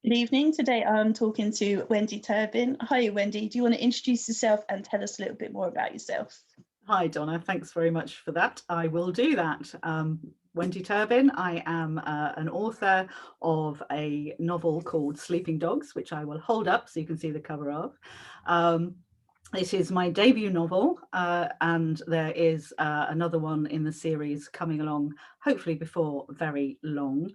Good evening. Today I'm talking to Wendy Turbin. Hi, Wendy. Do you want to introduce yourself and tell us a little bit more about yourself? Hi, Donna. Thanks very much for that. I will do that. Wendy Turbin. I am an author of a novel called Sleeping Dogs, which I will hold up so you can see the cover of. It is my debut novel, and there is another one in the series coming along, hopefully before very long.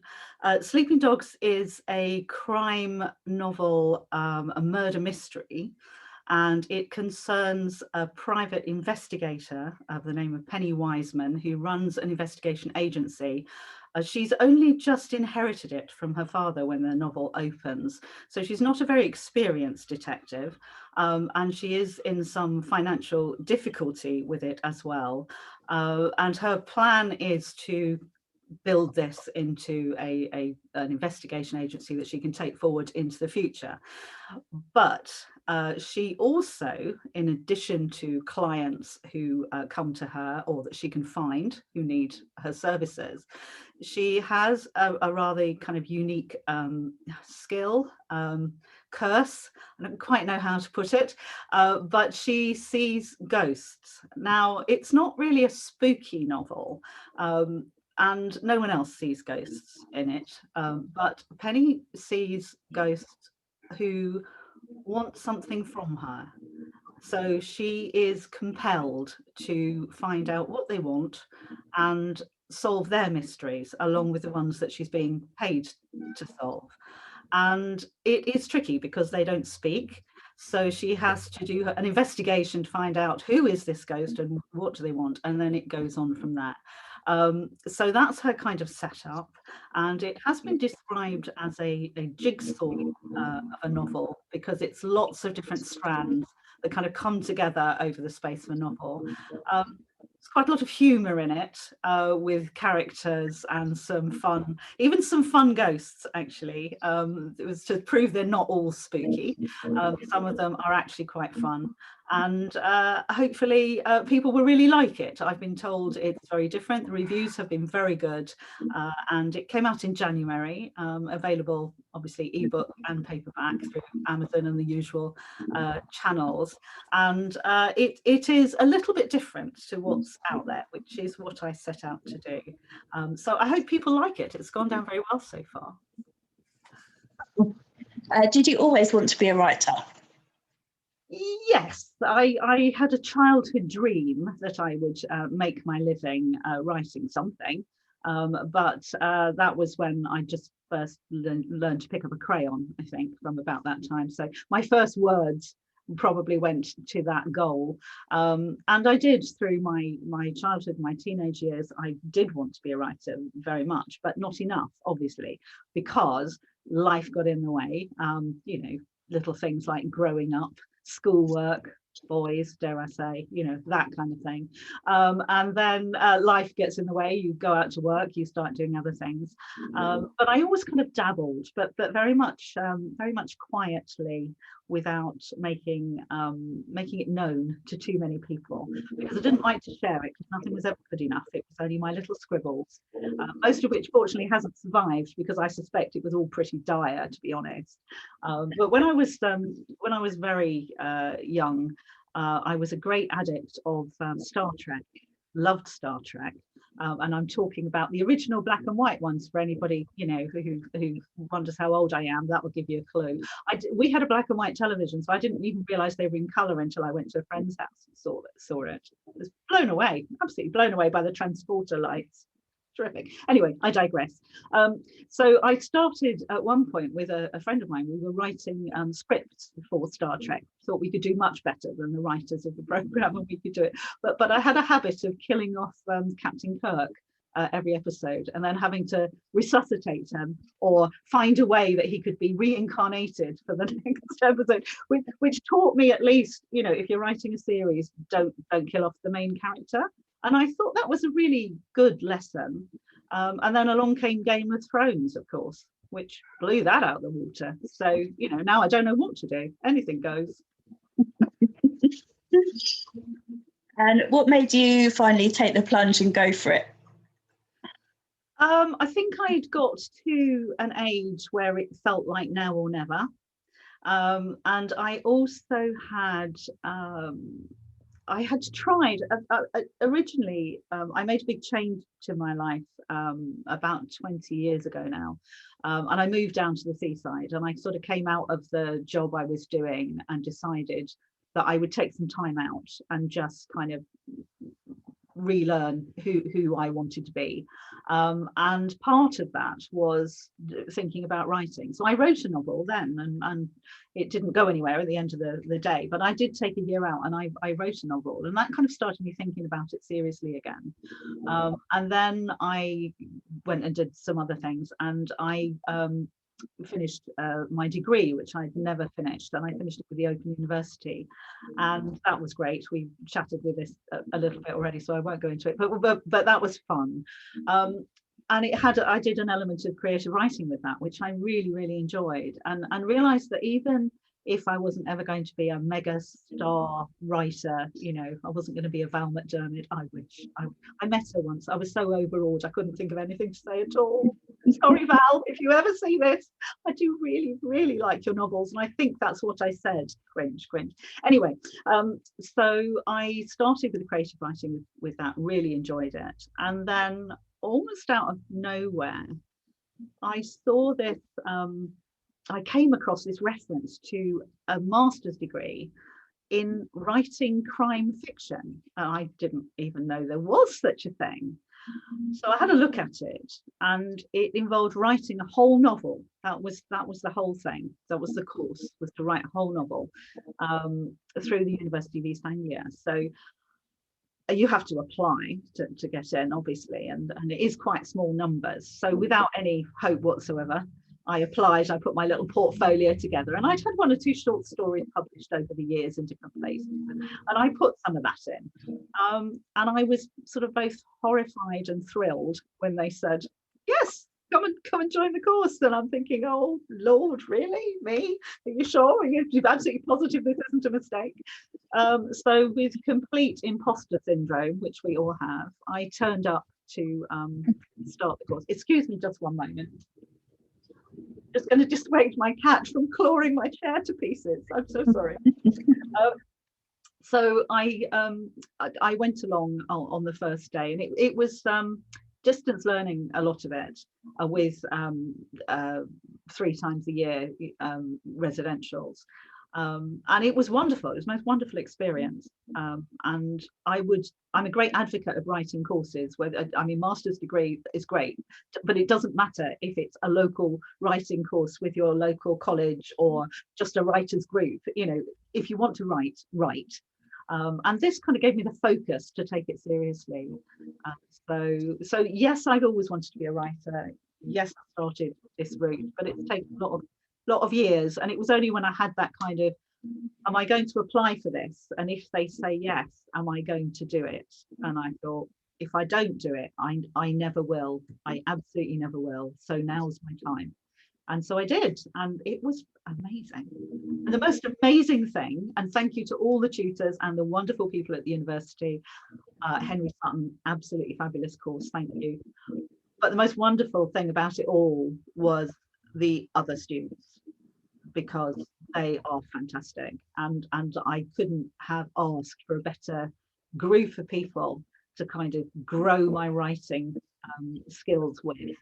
Sleeping Dogs is a crime novel, a murder mystery, and it concerns a private investigator of the name of Penny Wiseman, who runs an investigation agency. She's only just inherited it from her father when the novel opens, so she's not a very experienced detective, and she is in some financial difficulty with it as well. And her plan is to build this into an investigation agency that she can take forward into the future. But she also, in addition to clients who come to her or that she can find who need her services, she has a rather kind of unique skill, curse. I don't quite know how to put it, but she sees ghosts. Now, it's not really a spooky novel, and no one else sees ghosts in it, but Penny sees ghosts who want something from her. So she is compelled to find out what they want and solve their mysteries along with the ones that she's being paid to solve. And it is tricky because they don't speak. So she has to do an investigation to find out who is this ghost and what do they want, and then it goes on from that. So that's her kind of setup, and it has been described as a jigsaw of a novel because it's lots of different strands that kind of come together over the space of a novel. There's quite a lot of humour in it, with characters and some fun, even some fun ghosts, actually. It was to prove they're not all spooky. Some of them are actually quite fun. And hopefully people will really like it. I've been told it's very different. The reviews have been very good. And it came out in January, available obviously ebook and paperback through Amazon and the usual channels. And it is a little bit different to what's out there, which is what I set out to do. So I hope people like it. It's gone down very well so far. Did you always want to be a writer? Yes, I had a childhood dream that I would make my living writing something, but that was when I just first learned to pick up a crayon, I think, from about that time. So my first words probably went to that goal, and I did through my childhood, my teenage years. I did want to be a writer very much, but not enough, obviously, because life got in the way. You know, little things like growing up, schoolwork, boys, dare I say, you know, that kind of thing. And then life gets in the way. You go out to work, you start doing other things. But I always kind of dabbled, but very much quietly, without making it known to too many people, because I didn't like to share it because nothing was ever good enough. It was only my little scribbles, most of which fortunately hasn't survived because I suspect it was all pretty dire, to be honest. But when I was very young, I was a great addict of Star Trek, loved Star Trek. And I'm talking about the original black and white ones for anybody, you know, who wonders how old I am. That will give you a clue. We had a black and white television, so I didn't even realize they were in color until I went to a friend's house and saw it. I was blown away, absolutely blown away by the transporter lights. Terrific. Anyway, I digress. So I started at one point with a friend of mine. We were writing scripts for Star Trek. Thought we could do much better than the writers of the program, and we could do it. But I had a habit of killing off Captain Kirk every episode, and then having to resuscitate him or find a way that he could be reincarnated for the next episode, which taught me, at least, you know, if you're writing a series, don't kill off the main character. And I thought that was a really good lesson. And then along came Game of Thrones, of course, which blew that out of the water. So, you know, now I don't know what to do. Anything goes. And what made you finally take the plunge and go for it? I think I'd got to an age where it felt like now or never. And I also had I had tried originally. I made a big change to my life about 20 years ago now, and I moved down to the seaside. And I sort of came out of the job I was doing and decided that I would take some time out and just kind of relearn who I wanted to be. And part of that was thinking about writing. So I wrote a novel then, and it didn't go anywhere at the end of the day, but I did take a year out and I wrote a novel, and that kind of started me thinking about it seriously again. And then I went and did some other things, and I finished my degree, which I'd never finished, and I finished it with the Open University, and that was great. We chatted with this a little bit already, so I won't go into it, but that was fun. And I did an element of creative writing with that, which I really enjoyed, and realized that even if I wasn't ever going to be a mega star writer, you know, I wasn't going to be a Val McDermid. I wish. I met her once. I was so overawed I couldn't think of anything to say at all. Sorry, Val, if you ever see this, I do really like your novels, and I think that's what I said. Cringe. Anyway, so I started with the creative writing with that, really enjoyed it, and then almost out of nowhere, I saw this. I came across this reference to a master's degree in writing crime fiction. I didn't even know there was such a thing. So I had a look at it, and it involved writing a whole novel. That was the whole thing. That was the course, was to write a whole novel through the University of East Anglia. So you have to apply to get in, obviously, and it is quite small numbers. So without any hope whatsoever, I applied. I put my little portfolio together, and I'd had 1 or 2 short stories published over the years in different places, and I put some of that in. And I was sort of both horrified and thrilled when they said, "Yes, come and join the course." And I'm thinking, "Oh Lord, really? Me? Are you sure? Are you absolutely positive this isn't a mistake?" So with complete imposter syndrome, which we all have, I turned up to start the course. Excuse me just one moment. Just going to dissuade my cat from clawing my chair to pieces. I'm so sorry. So I went along on the first day, and it was distance learning, a lot of it, with 3 times a year residentials. And it was wonderful. It was the most wonderful experience. And I'm a great advocate of writing courses. I mean, master's degree is great, but it doesn't matter if it's a local writing course with your local college or just a writers group. You know, if you want to write. And this kind of gave me the focus to take it seriously. So yes, I've always wanted to be a writer. Yes, I started this route, but it's taken a lot of years, and it was only when I had that kind of, am I going to apply for this, and if they say yes, am I going to do it? And I thought, if I don't do it, I never will. I absolutely never will. So now's my time. And so I did, and it was amazing. And the most amazing thing, and thank you to all the tutors and the wonderful people at the university, Henry Sutton, absolutely fabulous course, thank you. But the most wonderful thing about it all was the other students, because they are fantastic, and I couldn't have asked for a better group of people to kind of grow my writing skills with,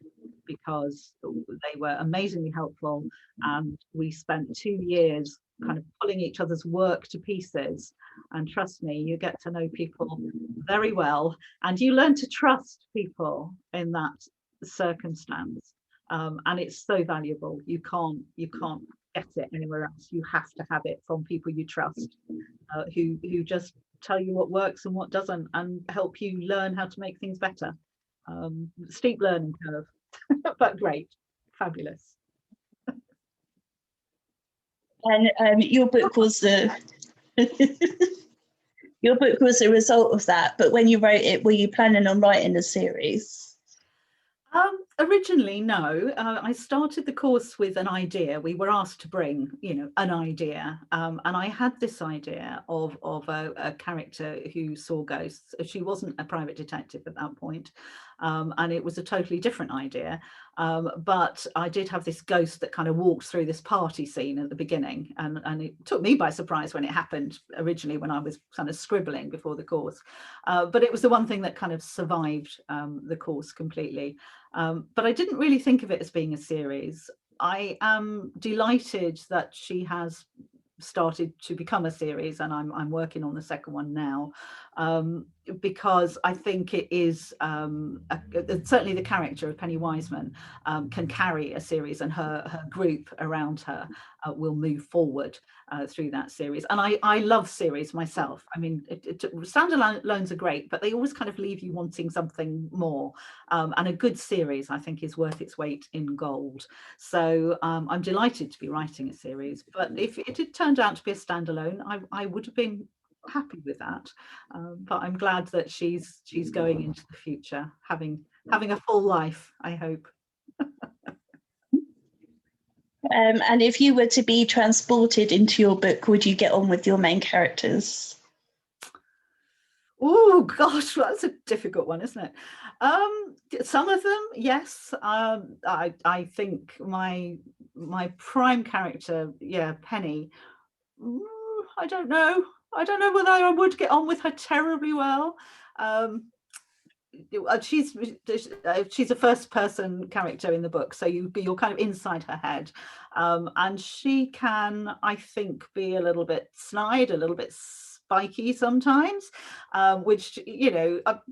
because they were amazingly helpful, and we spent 2 years kind of pulling each other's work to pieces. And trust me, you get to know people very well, and you learn to trust people in that circumstance. And it's so valuable. You can't get it anywhere else. You have to have it from people you trust, who just tell you what works and what doesn't, and help you learn how to make things better. Steep learning curve, but great, fabulous. And your book was the your book was a result of that. But when you wrote it, were you planning on writing a series? Originally, no. I started the course with an idea. We were asked to bring, an idea, and I had this idea of a character who saw ghosts. She wasn't a private detective at that point, and it was a totally different idea. But I did have this ghost that kind of walked through this party scene at the beginning, and it took me by surprise when it happened originally, when I was kind of scribbling before the course. But it was the one thing that kind of survived the course completely. But I didn't really think of it as being a series. I am delighted that she has started to become a series, and I'm working on the second one now, because I think it is certainly the character of Penny Wiseman can carry a series, and her group around her will move forward through that series. And I love series myself. I mean, standalones are great, but they always kind of leave you wanting something more. And a good series, I think, is worth its weight in gold. So I'm delighted to be writing a series. But if it had turned out to be a standalone, I would have been happy with that. But I'm glad that she's going into the future, having a full life, I hope. And if you were to be transported into your book, would you get on with your main characters? Oh gosh, that's a difficult one, isn't it? Some of them, yes. I think my prime character, yeah, Penny. I don't know. I don't know whether I would get on with her terribly well. She's a first person character in the book, so you're kind of inside her head, and she can, I think, be a little bit snide, a little bit spiky sometimes, which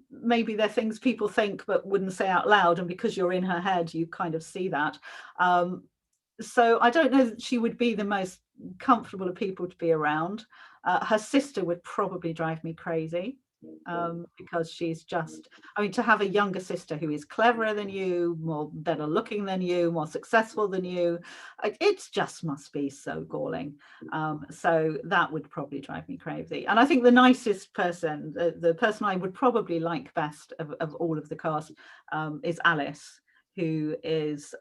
maybe they're things people think but wouldn't say out loud, and because you're in her head you kind of see that. So I don't know that she would be the most comfortable of people to be around. Her sister would probably drive me crazy, because she's just, I mean, to have a younger sister who is cleverer than you, more better looking than you, more successful than you, it just must be so galling. So that would probably drive me crazy. And I think the nicest person, the person I would probably like best of all of the cast, is Alice, who is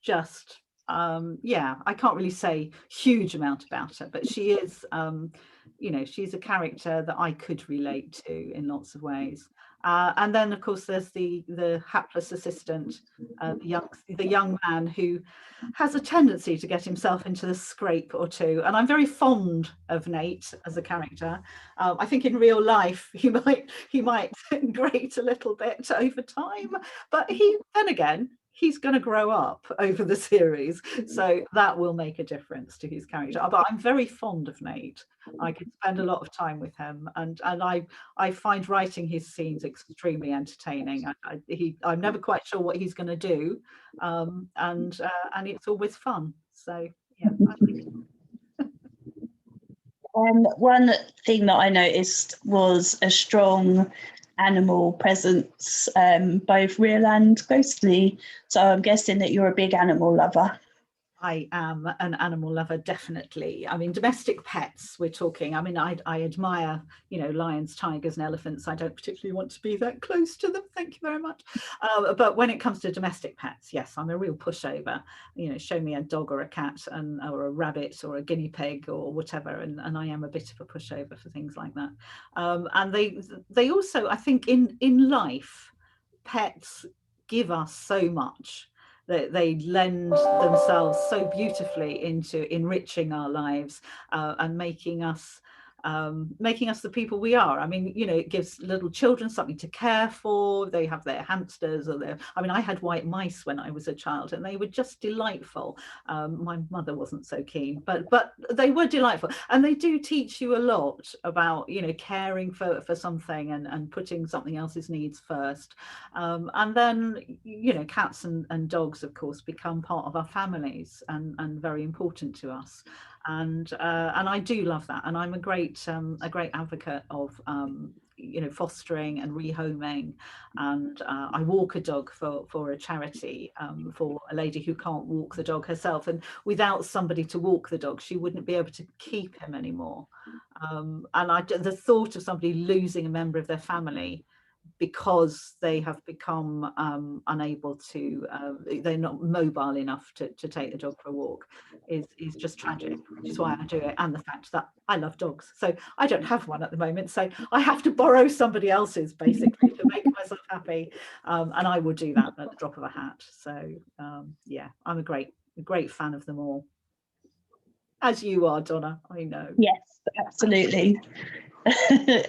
just yeah, I can't really say huge amount about her, but she is she's a character that I could relate to in lots of ways. And then of course there's the hapless assistant, the young man who has a tendency to get himself into the scrape or two, and I'm very fond of Nate as a character. I think in real life he might grate a little bit over time, but then again, he's going to grow up over the series, so that will make a difference to his character. But I'm very fond of Nate. I could spend a lot of time with him, and I find writing his scenes extremely entertaining. I'm never quite sure what he's going to do, and it's always fun. So yeah, I think. One thing that I noticed was a strong animal presence, both real and ghostly. So I'm guessing that you're a big animal lover. I am an animal lover, definitely. I mean, domestic pets, we're talking. I mean, I admire, lions, tigers, and elephants. I don't particularly want to be that close to them. Thank you very much. But when it comes to domestic pets, yes, I'm a real pushover. Show me a dog or a cat or a rabbit or a guinea pig or whatever, and I am a bit of a pushover for things like that. And they also, I think, in life, pets give us so much. They lend themselves so beautifully into enriching our lives, and making us the people we are. I mean, it gives little children something to care for. They have their hamsters I had white mice when I was a child, and they were just delightful. My mother wasn't so keen, but they were delightful, and they do teach you a lot about caring for something, and putting something else's needs first. And then cats and dogs, of course, become part of our families, and very important to us. And I do love that, and I'm a great advocate of fostering and rehoming. And I walk a dog for a charity, for a lady who can't walk the dog herself, and without somebody to walk the dog, she wouldn't be able to keep him anymore. And the thought of somebody losing a member of their family because they have become unable to, they're not mobile enough to take the dog for a walk, is just tragic, which is why I do it. And the fact that I love dogs. So I don't have one at the moment. So I have to borrow somebody else's basically to make myself happy. And I would do that at the drop of a hat. So yeah, I'm a great fan of them all. As you are, Donna, I know. Yes, absolutely.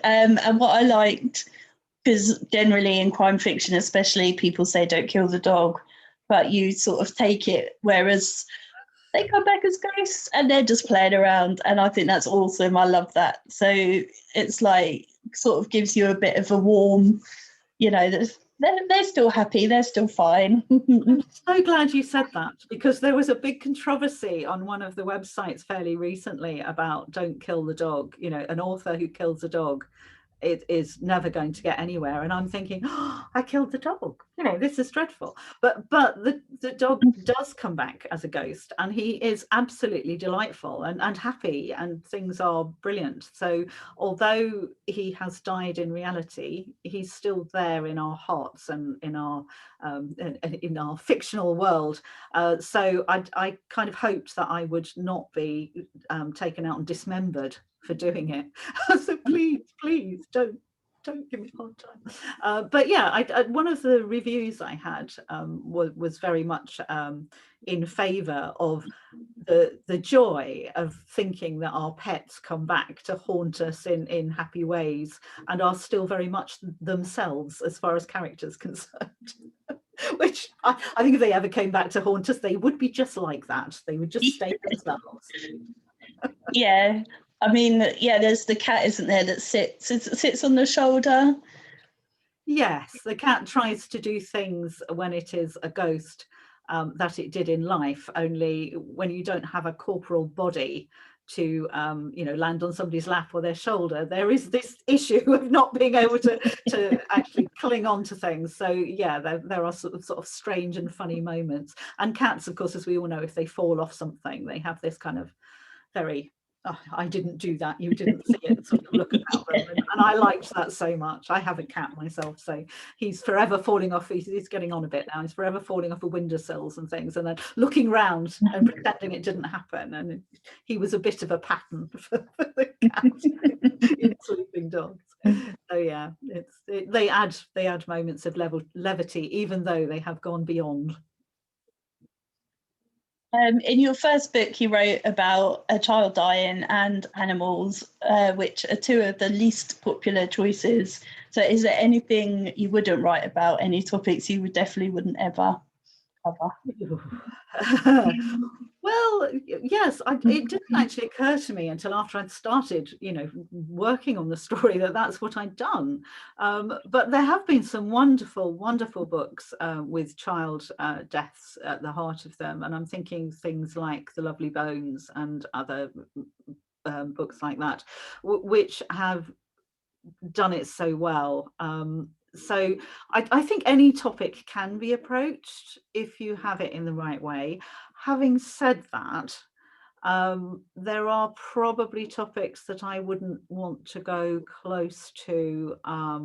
And what I liked, because generally in crime fiction especially, people say don't kill the dog, but you sort of take it, whereas they come back as ghosts and they're just playing around, and I think that's awesome. I love that. So it's like sort of gives you a bit of a warm, they're still happy, they're still fine. I'm so glad you said that, because there was a big controversy on one of the websites fairly recently about don't kill the dog. An author who kills a dog, it is never going to get anywhere. And I'm thinking, oh, I killed the dog, this is dreadful. But the dog does come back as a ghost, and he is absolutely delightful and happy, and things are brilliant. So although he has died in reality, he's still there in our hearts and in our fictional world. So I kind of hoped that I would not be taken out and dismembered for doing it. So please don't give me a hard time. But yeah, one of the reviews I had was very much in favour of the joy of thinking that our pets come back to haunt us in happy ways and are still very much themselves as far as characters concerned. Which I think if they ever came back to haunt us, they would be just like that. They would just stay themselves. Yeah. I mean, yeah, there's the cat, isn't there, that sits on the shoulder. Yes, the cat tries to do things when it is a ghost that it did in life, only when you don't have a corporal body to land on somebody's lap or their shoulder, there is this issue of not being able to actually cling on to things. So yeah, there are sort of strange and funny moments. And cats, of course, as we all know, if they fall off something, they have this kind of very I didn't do that, you didn't see it sort of look about them. And I liked that so much. I have a cat myself, so he's forever falling off, he's getting on a bit now, he's forever falling off of windowsills and things, and then looking round and pretending it didn't happen. And he was a bit of a pattern for the cat in Sleeping Dogs. So yeah, they add moments of levity, even though they have gone beyond. In your first book, you wrote about a child dying and animals, which are two of the least popular choices. So is there anything you wouldn't write about, any topics you definitely wouldn't ever cover? Well, yes, it didn't actually occur to me until after I'd started, working on the story that's what I'd done. But there have been some wonderful, wonderful books with child deaths at the heart of them. And I'm thinking things like The Lovely Bones and other books like that, which have done it so well. So I think any topic can be approached if you have it in the right way. Having said that, there are probably topics that I wouldn't want to go close to. I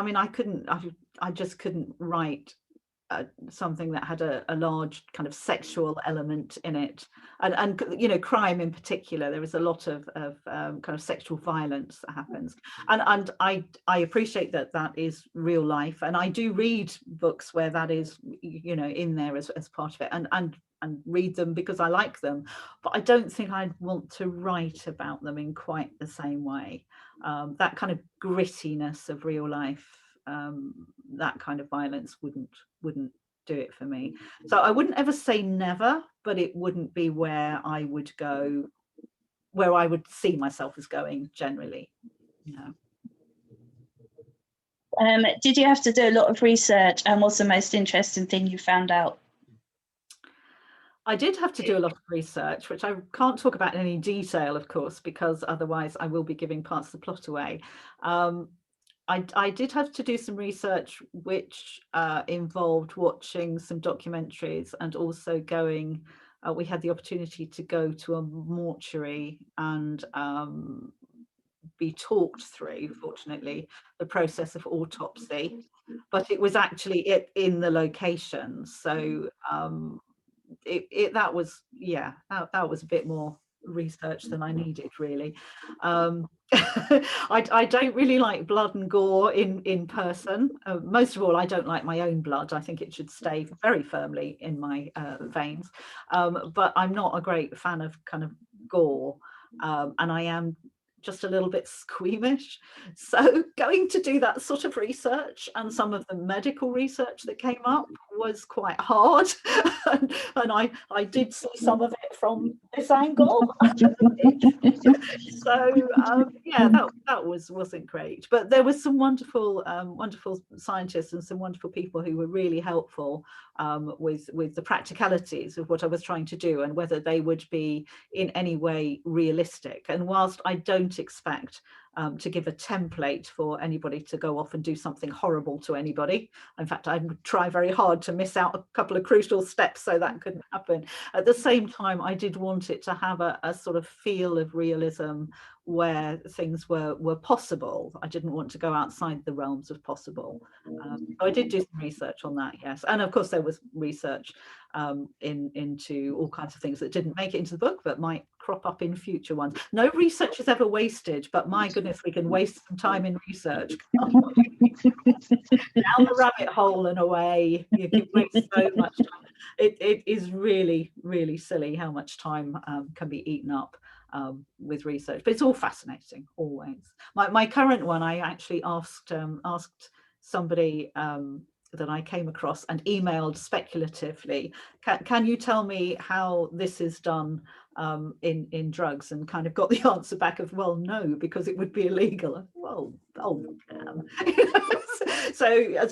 mean, I just couldn't write something that had a large kind of sexual element in it, and crime in particular. There is a lot of kind of sexual violence that happens, and I appreciate that is real life, and I do read books where that is in there as part of it, and read them because I like them, but I don't think I'd want to write about them in quite the same way. That kind of grittiness of real life, that kind of violence wouldn't do it for me. So I wouldn't ever say never, but it wouldn't be where I would go, where I would see myself as going generally. Did you have to do a lot of research, and what's the most interesting thing you found out? I did have to do a lot of research, which I can't talk about in any detail, of course, because otherwise I will be giving parts of the plot away. I did have to do some research which involved watching some documentaries and also going, we had the opportunity to go to a mortuary and be talked through, fortunately, the process of autopsy, but it was actually in the location. So that was, yeah, that was a bit more research than I needed, really. I don't really like blood and gore in person. Most of all, I don't like my own blood. I think it should stay very firmly in my veins. But I'm not a great fan of kind of gore, and I am just a little bit squeamish. So going to do that sort of research, and some of the medical research that came up, was quite hard. And I did see some of it from this angle. So yeah, that wasn't great, but there was some wonderful wonderful scientists and some wonderful people who were really helpful with the practicalities of what I was trying to do, and whether they would be in any way realistic. And whilst I don't expect to give a template for anybody to go off and do something horrible to anybody, in fact, I would try very hard to miss out a couple of crucial steps so that couldn't happen. At the same time, I did want it to have a sort of feel of realism where things were possible. I didn't want to go outside the realms of possible. So I did do some research on that, yes. And of course there was research into all kinds of things that didn't make it into the book but might crop up in future ones. No research is ever wasted, but my goodness, we can waste some time in research. Down the rabbit hole and away. You can waste so much time. It is really, really silly how much time can be eaten up with research, but it's all fascinating, always. My current one, I actually asked somebody that I came across and emailed speculatively, can you tell me how this is done in drugs, and kind of got the answer back of, well, no, because it would be illegal. Well, oh damn. So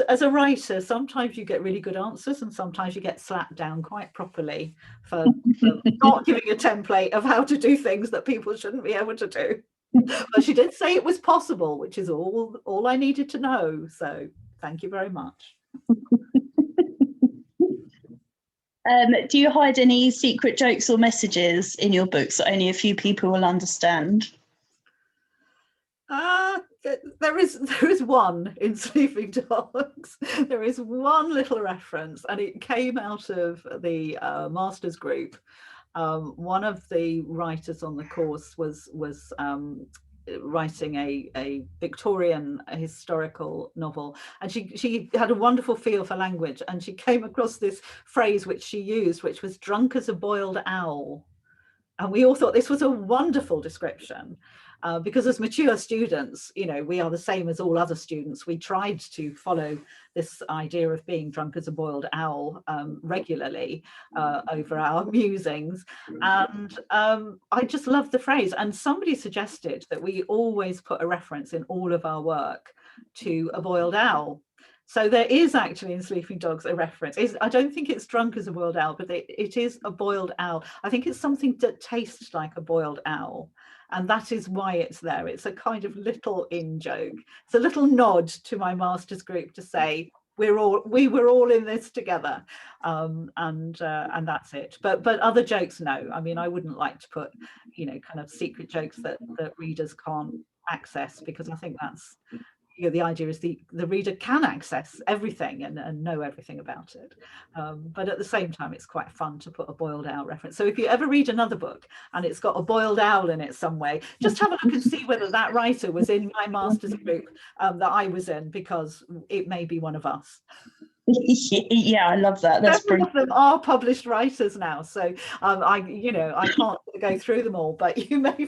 as a writer, sometimes you get really good answers and sometimes you get slapped down quite properly for not giving a template of how to do things that people shouldn't be able to do. But she did say it was possible, which is all I needed to know. So thank you very much. Do you hide any secret jokes or messages in your books that only a few people will understand? There is one in Sleeping Dogs. There is one little reference, and it came out of the master's group. One of the writers on the course was writing a Victorian historical novel, and she had a wonderful feel for language, and she came across this phrase which she used, which was drunk as a boiled owl. And we all thought this was a wonderful description, because as mature students, you know, we are the same as all other students. We tried to follow this idea of being drunk as a boiled owl regularly over our musings. And I just love the phrase. And somebody suggested that we always put a reference in all of our work to a boiled owl. So there is actually in Sleeping Dogs a reference. I don't think it's drunk as a boiled owl, but it is a boiled owl. I think it's something that tastes like a boiled owl. And that is why it's there. It's a kind of little in-joke. It's a little nod to my master's group to say, we were all in this together. And that's it. But other jokes, no. I mean, I wouldn't like to put, you know, kind of secret jokes that readers can't access, because I think that's, you know, the idea is the reader can access everything and know everything about it, but at the same time it's quite fun to put a boiled owl reference. So if you ever read another book and it's got a boiled owl in it some way, just have a look and see whether that writer was in my master's group that I was in, because it may be one of us. Yeah, I love that. That's several of them are published writers now, so I can't go through them all, but you may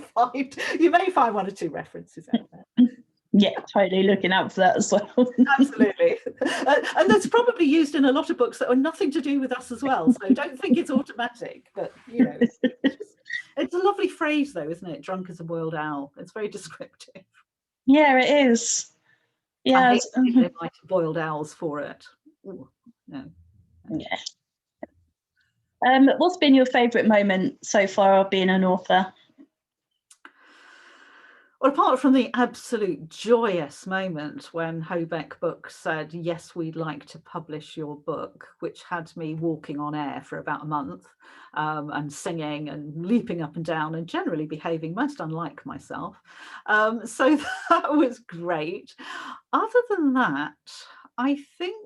find one or two references out there. Yeah, totally looking out for that as well. Absolutely. And that's probably used in a lot of books that are nothing to do with us as well. So don't think it's automatic, but you know, it's a lovely phrase though, isn't it? Drunk as a boiled owl. It's very descriptive. Yeah, it is. Yeah. They like boiled owls for it. Ooh, no. Yeah. What's been your favourite moment so far of being an author? Well, apart apart from the absolute joyous moment when Hobeck Books said, yes, we'd like to publish your book, which had me walking on air for about a month, and singing and leaping up and down and generally behaving most unlike myself. So that was great. Other than that, I think,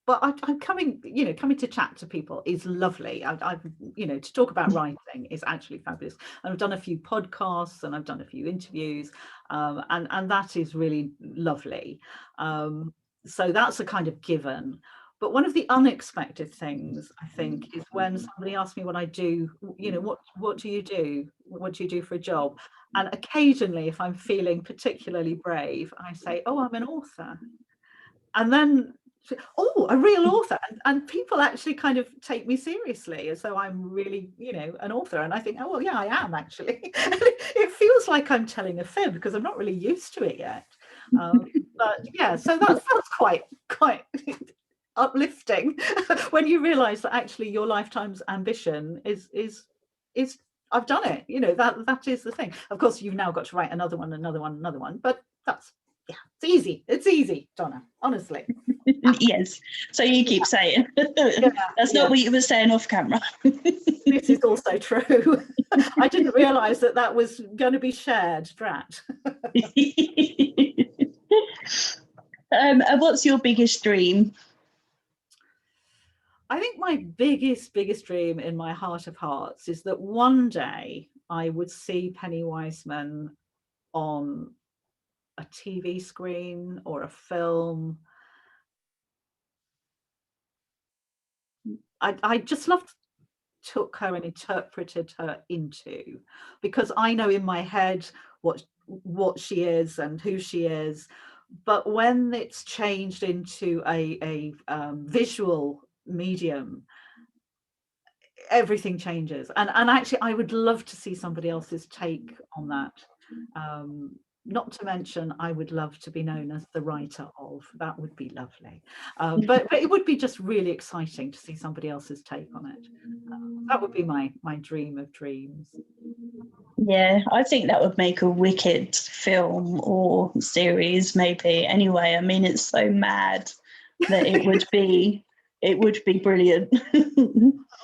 but I'm coming, coming to chat to people is lovely. I've, to talk about writing is actually fabulous. And I've done a few podcasts and I've done a few interviews, and that is really lovely. So that's a kind of given. But one of the unexpected things, I think, is when somebody asks me what I do, what do you do? What do you do for a job? And occasionally, if I'm feeling particularly brave, I say, oh, I'm an author. And then, oh, a real author, and people actually kind of take me seriously as though I'm really, an author. And I think, oh, well, yeah, I am actually. It feels like I'm telling a fib because I'm not really used to it yet. But yeah, so that's quite uplifting when you realize that actually your lifetime's ambition is I've done it. That is the thing. Of course, you've now got to write another one, but that's, yeah, it's easy, Donna, honestly. Yes, so you keep saying. That's not what you were saying off camera. This is also true. I didn't realize that was going to be shared, drat. And what's your biggest dream? I think my biggest dream in my heart of hearts is that one day I would see Penny Wiseman on a TV screen or a film. I just loved took her and interpreted her into, because I know in my head what she is and who she is, but when it's changed into a visual medium, everything changes. And actually I would love to see somebody else's take on that. Not to mention, I would love to be known as the writer of. That would be lovely. But it would be just really exciting to see somebody else's take on it. That would be my dream of dreams. Yeah, I think that would make a wicked film or series, maybe. Anyway, I mean, it's so mad that it would be brilliant.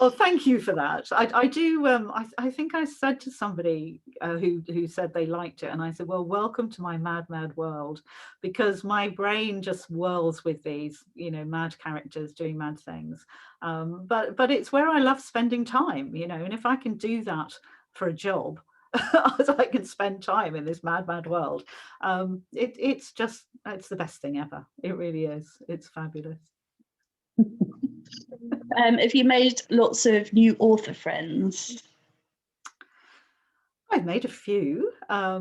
Well, thank you for that. I do. I think I said to somebody who said they liked it, and I said, "Well, welcome to my mad world," because my brain just whirls with these, mad characters doing mad things. But it's where I love spending time, and if I can do that for a job, as I can spend time in this mad world, it's the best thing ever. It really is. It's fabulous. Have you made lots of new author friends? I've made a few,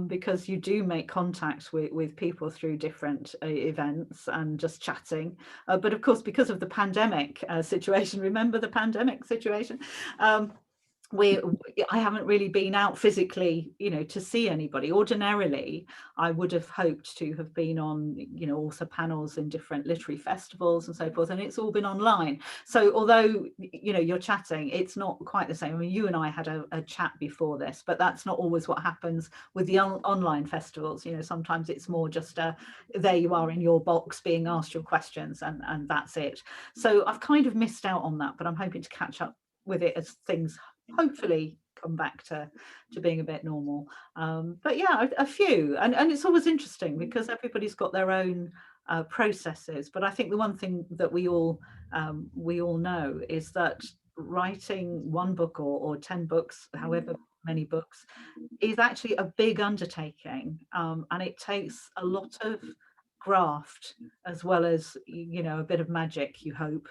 because you do make contact with people through different events and just chatting. But of course, because of the pandemic situation, remember the pandemic situation? I haven't really been out physically, to see anybody. Ordinarily, I would have hoped to have been on, author panels in different literary festivals and so forth, and it's all been online. So although, you're chatting, it's not quite the same. I mean, you and I had a chat before this, but that's not always what happens with the online festivals. Sometimes it's more just there you are in your box being asked your questions, and that's it. So I've kind of missed out on that, but I'm hoping to catch up with it as things hopefully come back to being a bit normal. But yeah, a few, and it's always interesting because everybody's got their own processes. But I think the one thing that we all know is that writing one book or 10 books, however many books, is actually a big undertaking, and it takes a lot of graft as well as a bit of magic, you hope.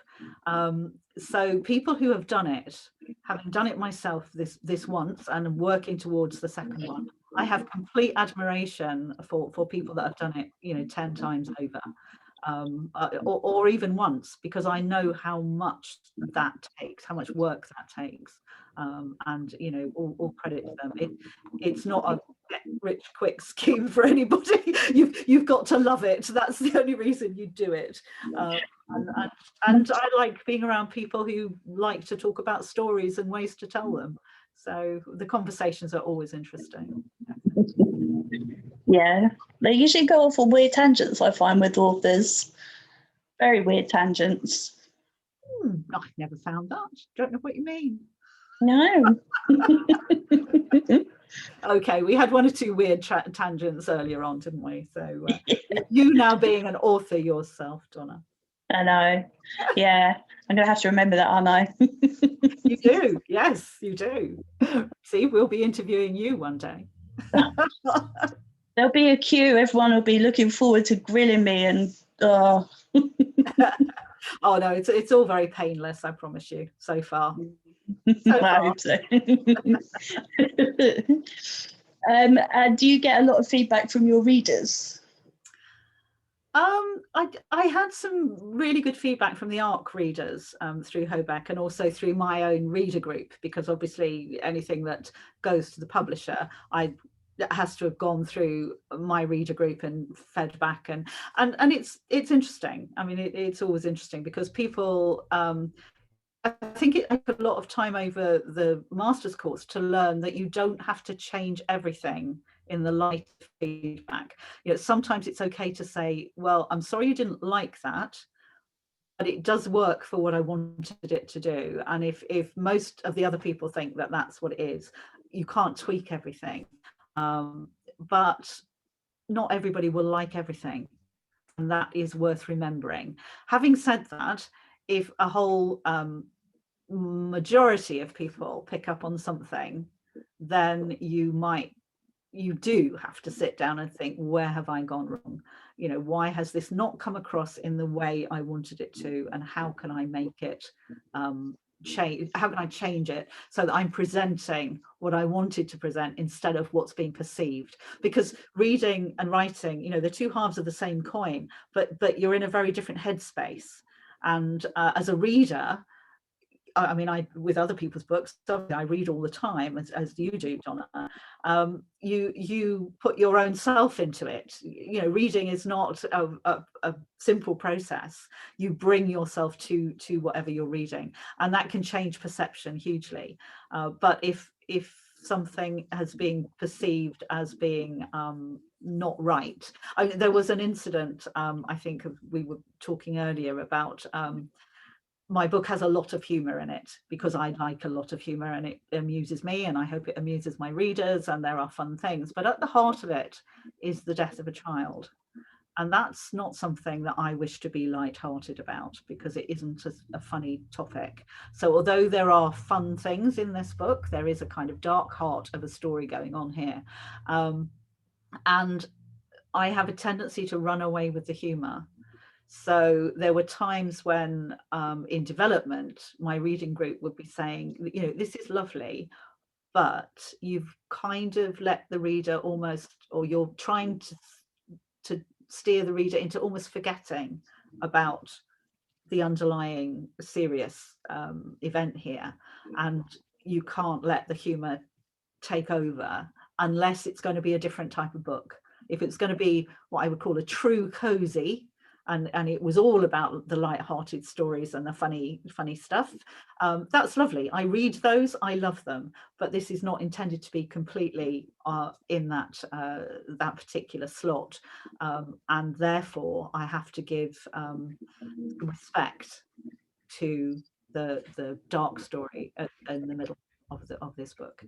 So people who have done it, having done it myself this once and working towards the second one, I have complete admiration for people that have done it 10 times over, or even once, because I know how much that takes, how much work that takes. And all credit to them. It's not a get rich quick scheme for anybody. You've got to love it. That's the only reason you do it. And I like being around people who like to talk about stories and ways to tell them. So the conversations are always interesting. Yeah, they usually go off on weird tangents, I find, with authors. Very weird tangents. I've never found that. Don't know what you mean. No. Okay, we had one or two weird tangents earlier on, didn't we? So you now being an author yourself, Donna. I know. Yeah, I'm going to have to remember that, aren't I? You do. Yes, you do. See, we'll be interviewing you one day. There'll be a queue. Everyone will be looking forward to grilling me and oh. Oh no, it's all very painless, I promise you, so far. I hope so. And do you get a lot of feedback from your readers? I had some really good feedback from the ARC readers through Hobeck, and also through my own reader group, because obviously anything that goes to the publisher, it has to have gone through my reader group and fed back, and it's interesting. I mean, it's always interesting because people. I think it took a lot of time over the master's course to learn that you don't have to change everything in the light of feedback. You know, sometimes it's okay to say, well, I'm sorry you didn't like that, but it does work for what I wanted it to do. And if most of the other people think that that's what it is, you can't tweak everything. But not everybody will like everything. And that is worth remembering. Having said that, if a whole majority of people pick up on something, then you do have to sit down and think, where have I gone wrong? You know, why has this not come across in the way I wanted it to, and how can I make it change? How can I change it so that I'm presenting what I wanted to present instead of what's being perceived? Because reading and writing, you know, they're two halves of the same coin, but you're in a very different headspace. And as a reader, I mean, with other people's books, I read all the time, as you do, Donna. You put your own self into it. You know, reading is not a simple process. You bring yourself to whatever you're reading, and that can change perception hugely. But if something has been perceived as being not right, there was an incident. I think we were talking earlier about. My book has a lot of humor in it because I like a lot of humor, and it amuses me, and I hope it amuses my readers, and there are fun things. But at the heart of it is the death of a child. And that's not something that I wish to be lighthearted about, because it isn't a funny topic. So although there are fun things in this book, there is a kind of dark heart of a story going on here. And I have a tendency to run away with the humor. So there were times when in development, my reading group would be saying, you know, this is lovely, but you've kind of let the reader almost, or you're trying to steer the reader into almost forgetting about the underlying serious event here. And you can't let the humor take over unless it's going to be a different type of book. If it's going to be what I would call a true cozy, and it was all about the light-hearted stories and the funny stuff, that's lovely. I read those, I love them, but this is not intended to be completely in that particular slot, and therefore I have to give respect to the dark story in the middle of this book.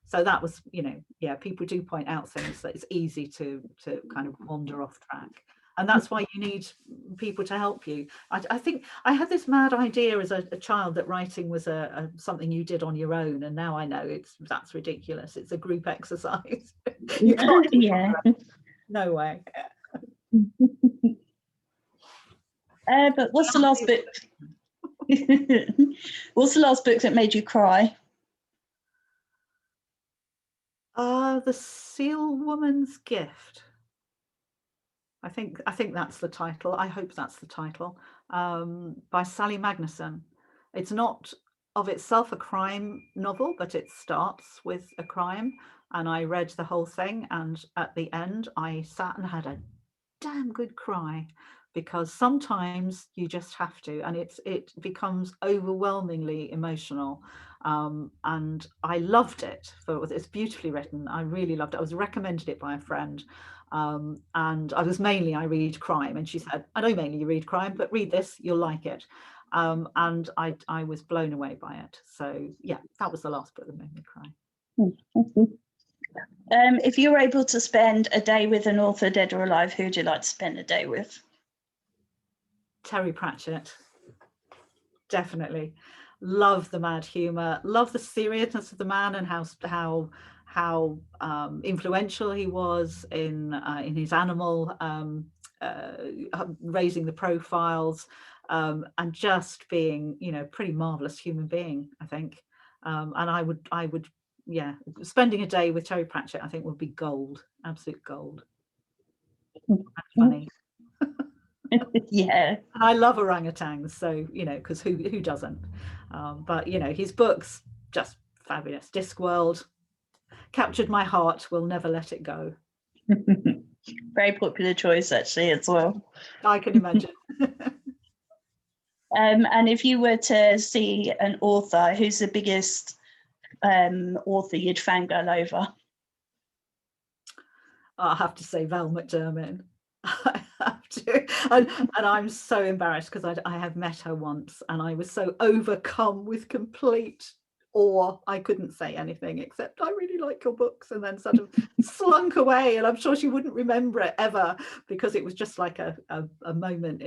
So that was, you know, yeah, people do point out things that it's easy to kind of wander off track. And that's why you need people to help you. I think I had this mad idea as a child that writing was something you did on your own, and now I know that's ridiculous. It's a group exercise. You can't do it. No way. But what's the last book? What's the last book that made you cry? The Seal Woman's Gift. I think that's the title. I hope that's the title. By Sally Magnuson. It's not of itself a crime novel, but it starts with a crime. And I read the whole thing, and at the end I sat and had a damn good cry, because sometimes you just have to, and it becomes overwhelmingly emotional. And I loved it. It's beautifully written. I really loved it. I was recommended it by a friend. And I read crime, and she said, I know mainly you read crime, but read this, you'll like it. And I was blown away by it. So yeah, that was the last book that made me cry. If you were able to spend a day with an author, dead or alive, who would you like to spend a day with? Terry Pratchett, definitely. Love the mad humor, love the seriousness of the man, and how influential he was in his animal, raising the profiles, and just being, pretty marvelous human being, I think. And I would, yeah, spending a day with Terry Pratchett, I think, would be gold, absolute gold. That's funny. Yeah. And I love orangutans, so because who doesn't? But his books, just fabulous. Discworld captured my heart. Will never let it go. Very popular choice, actually, as well. I can imagine. And if you were to see an author, who's the biggest author you'd fangirl over? I have to say Val McDermid. I have to, and I'm so embarrassed because I have met her once, and I was so overcome with complete awe. I couldn't say anything except, I really like your books, and then sort of slunk away. And I'm sure she wouldn't remember it ever, because it was just like a moment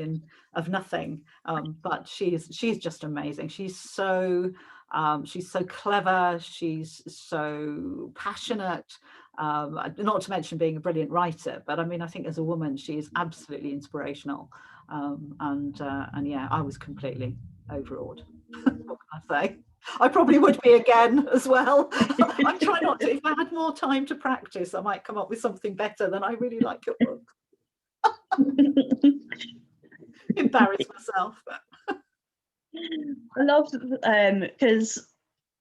of nothing. But she's just amazing. She's so clever. She's so passionate. Not to mention being a brilliant writer, but I mean, I think as a woman, she is absolutely inspirational. And yeah, I was completely overawed. What can I say? I probably would be again as well. I'm trying not to. If I had more time to practice, I might come up with something better than I really like your book. Embarrass myself. I love because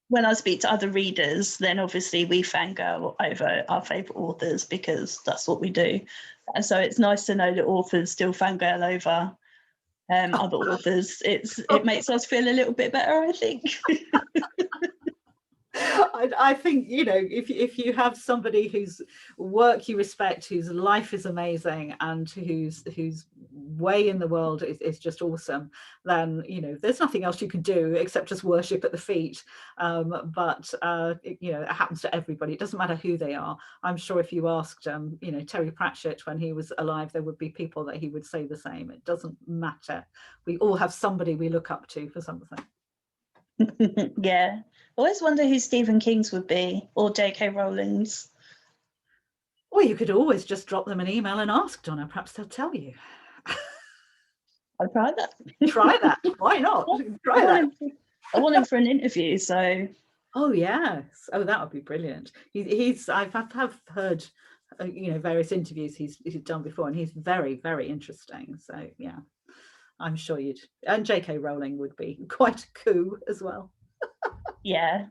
when I speak to other readers, then obviously we fangirl over our favourite authors because that's what we do. And so it's nice to know that authors still fangirl over other authors. It makes us feel a little bit better, I think. I think, if you have somebody whose work you respect, whose life is amazing, and whose way in the world is just awesome, then there's nothing else you can do except just worship at the feet. But it happens to everybody. It doesn't matter who they are. I'm sure if you asked Terry Pratchett when he was alive, there would be people that he would say the same. It doesn't matter. We all have somebody we look up to for something. Yeah. I always wonder who Stephen King's would be, or J.K. Rowling's. Or you could always just drop them an email and ask, Donna. Perhaps they'll tell you. I'll try that. Try that. Why not? Try that. I want him for an interview, so. Oh yes. Oh, that would be brilliant. I've heard various interviews he's done before, and he's very, very interesting. So yeah, I'm sure and J.K. Rowling would be quite a coup as well. Yeah.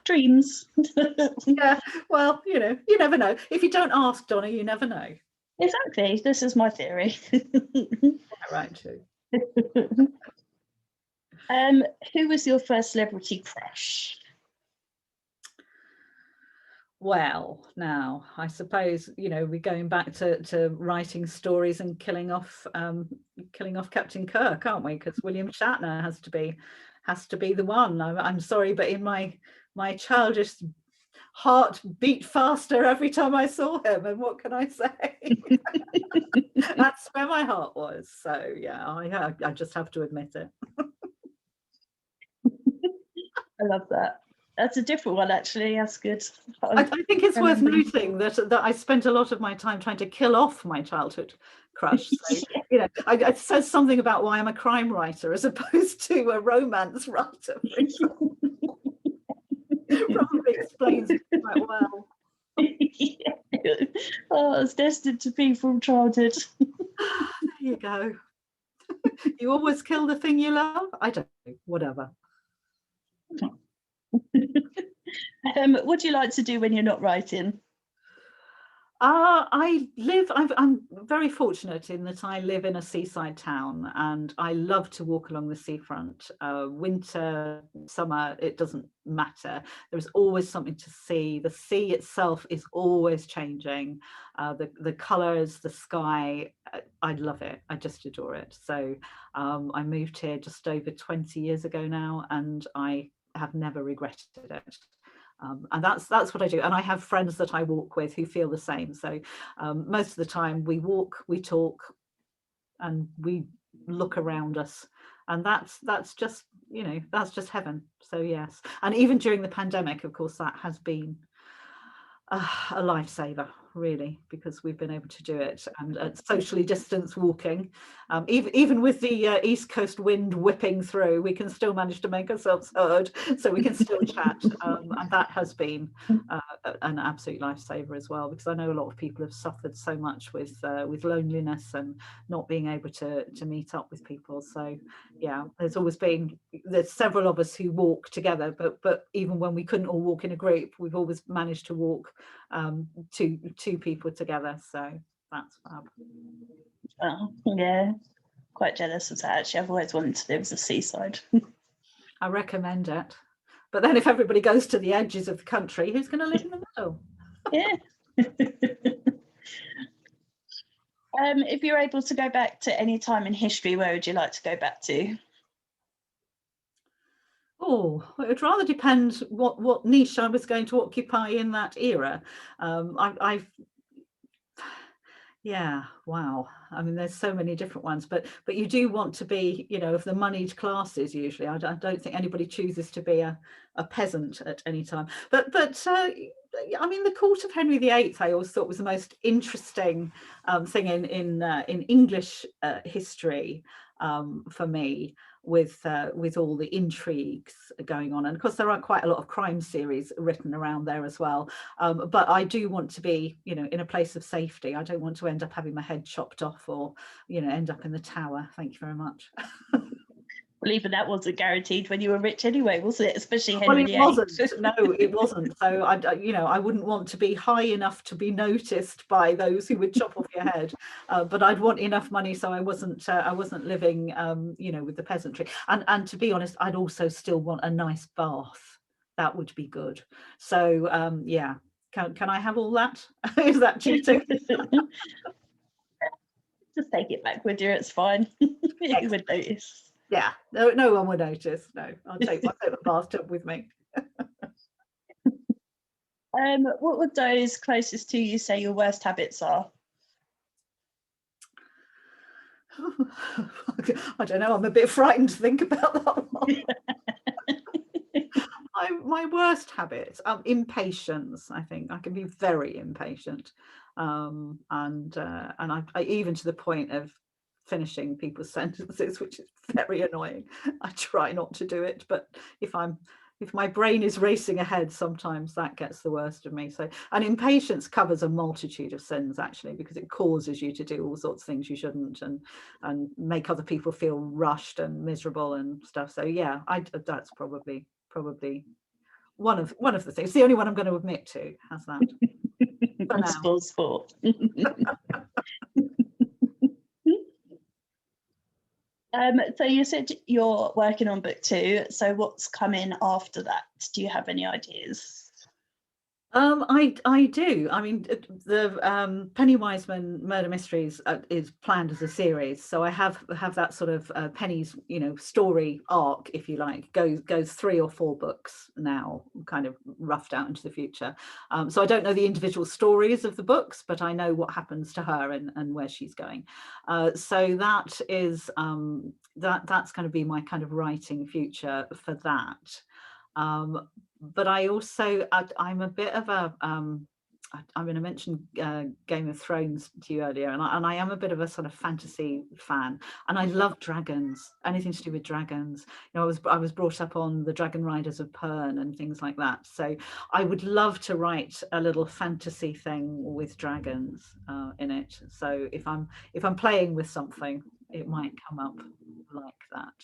Dreams. Yeah, well, you never know. If you don't ask, Donna, you never know. Exactly. This is my theory. Right, too. Who was your first celebrity crush? Well, now I suppose we're going back to writing stories and killing off Captain Kirk, aren't we? Because William Shatner has to be the one. I'm sorry, but in my childish heart beat faster every time I saw him, and what can I say? That's where my heart was. So yeah, I just have to admit it. I love that. That's a different one, actually. That's good. I think it's worth noting that I spent a lot of my time trying to kill off my childhood crush. So, it says something about why I'm a crime writer as opposed to a romance writer. Probably explains it quite well. Yeah. Oh, it's destined to be from childhood. There you go. You always kill the thing you love? I don't know, whatever. What do you like to do when you're not writing? I'm very fortunate in that I live in a seaside town, and I love to walk along the seafront. Winter, summer, it doesn't matter. There's always something to see. The sea itself is always changing. The colours, the sky, I love it. I just adore it. So I moved here just over 20 years ago now, and I have never regretted it. And that's what I do. And I have friends that I walk with who feel the same. So most of the time we walk, we talk, and we look around us. And that's just, you know, that's just heaven. So yes. And even during the pandemic, of course, that has been a lifesaver, really, because we've been able to do it and socially distanced walking. Even with the East Coast wind whipping through, we can still manage to make ourselves heard, so we can still chat. And that has been an absolute lifesaver as well, because I know a lot of people have suffered so much with loneliness and not being able to meet up with people. So yeah, there's several of us who walk together, but even when we couldn't all walk in a group, we've always managed to walk two people together. So that's fab. Oh, yeah, quite jealous of that actually. I've always wanted to live as a seaside. I recommend it. But then if everybody goes to the edges of the country, who's going to live in the middle? Yeah. If you're able to go back to any time in history, where would you like to go back to? Oh, it would rather depend what niche I was going to occupy in that era. Yeah, wow. I mean, there's so many different ones, but you do want to be, you know, of the moneyed classes usually. I don't think anybody chooses to be a peasant at any time. But I mean, the court of Henry VIII, I always thought was the most interesting thing in English history for me, with all the intrigues going on. And of course, there are quite a lot of crime series written around there as well. But I do want to be, you know, in a place of safety. I don't want to end up having my head chopped off, or, you know, end up in the tower. Thank you very much. Well, even that wasn't guaranteed when you were rich anyway, was it? Especially Well, Henry it VIII. wasn't. No, it wasn't. So I wouldn't want to be high enough to be noticed by those who would chop off your head. But I'd want enough money so I wasn't living, you know, with the peasantry. And to be honest, I'd also still want a nice bath. That would be good. So yeah, can I have all that? Is that cheating? Just take it back with you. It's fine. You would notice. Yeah, no one would notice. No, I'll take the bathtub with me. What would those closest to you say your worst habits are? I don't know. I'm a bit frightened to think about that one. My worst habits, impatience. I think I can be very impatient, and I even to the point of finishing people's sentences, which is very annoying. I try not to do it, but if my brain is racing ahead, sometimes that gets the worst of me. So, and impatience covers a multitude of sins actually, because it causes you to do all sorts of things you shouldn't, and make other people feel rushed and miserable and stuff. So yeah, that's probably one of the things. It's the only one I'm going to admit to. How's that? For now. Sport. So you said you're working on book 2. So what's coming after that? Do you have any ideas? I do. I mean, the Penny Wiseman Murder Mysteries is planned as a series, so I have that sort of Penny's, you know, story arc, if you like, goes 3 or 4 books now, kind of roughed out into the future. So I don't know the individual stories of the books, but I know what happens to her and where she's going. So that is that's going to be my kind of writing future for that. But I also, I'm a bit of a, I mean, I mentioned Game of Thrones to you earlier, and I am a bit of a sort of fantasy fan, and I love dragons, anything to do with dragons. You know, I was brought up on the Dragon Riders of Pern and things like that. So I would love to write a little fantasy thing with dragons in it. So if I'm playing with something, it might come up like that.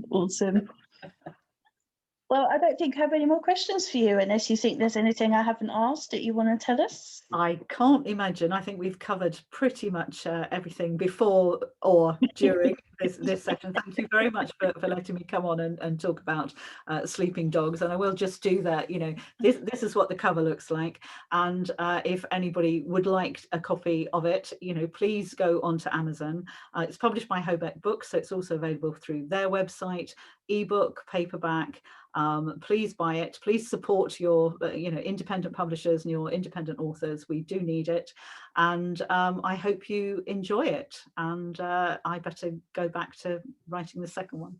Awesome. Well, I don't think I have any more questions for you, unless you think there's anything I haven't asked that you want to tell us. I can't imagine. I think we've covered pretty much everything before or during this session. Thank you very much for letting me come on and talk about sleeping dogs. And I will just do that. You know, this is what the cover looks like. And if anybody would like a copy of it, you know, please go onto Amazon. It's published by Hobeck Books, so it's also available through their website, ebook, paperback. Please buy it. Please support your you know, independent publishers and your independent authors. We do need it, and I hope you enjoy it. And I better go back to writing the second one.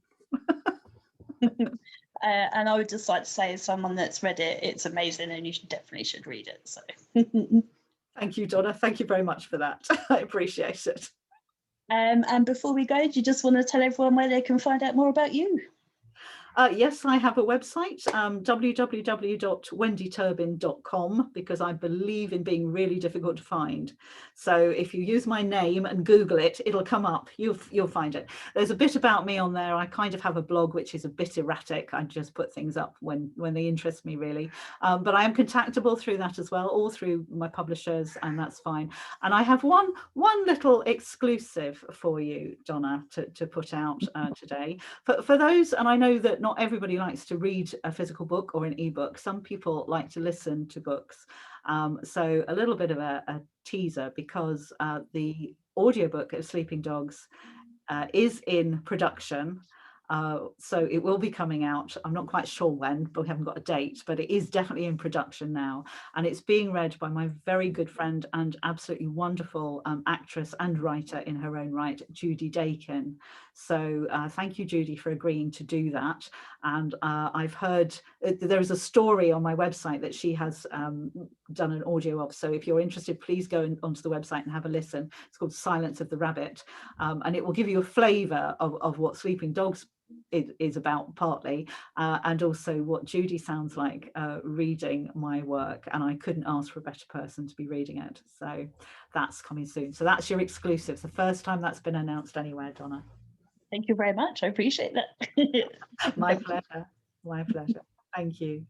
And I would just like to say, as someone that's read it, it's amazing, and you definitely should read it. So Thank you, Donna. Thank you very much for that. I appreciate it. and before we go, do you just want to tell everyone where they can find out more about you? Yes, I have a website, www.wendyturbin.com, because I believe in being really difficult to find. So if you use my name and Google it, it'll come up. You'll find it. There's a bit about me on there. I kind of have a blog which is a bit erratic. I just put things up when they interest me, really. But I am contactable through that as well, or through my publishers, and that's fine. And I have one little exclusive for you, Donna, to put out today. For those, and I know that not everybody likes to read a physical book or an ebook. Some people like to listen to books. So a little bit of a teaser, because the audiobook of Sleeping Dogs is in production. So it will be coming out. I'm not quite sure when, but we haven't got a date, but it is definitely in production now. And it's being read by my very good friend and absolutely wonderful actress and writer in her own right, Judy Dakin. So thank you, Judy, for agreeing to do that. And I've heard there is a story on my website that she has done an audio of. So if you're interested, please go onto the website and have a listen. It's called Silence of the Rabbit. And it will give you a flavour of what Sleeping Dogs is about, partly, and also what Judy sounds like reading my work. And I couldn't ask for a better person to be reading it. So that's coming soon. So that's your exclusive. It's the first time that's been announced anywhere, Donna. Thank you very much. I appreciate that. My pleasure. My pleasure. Thank you.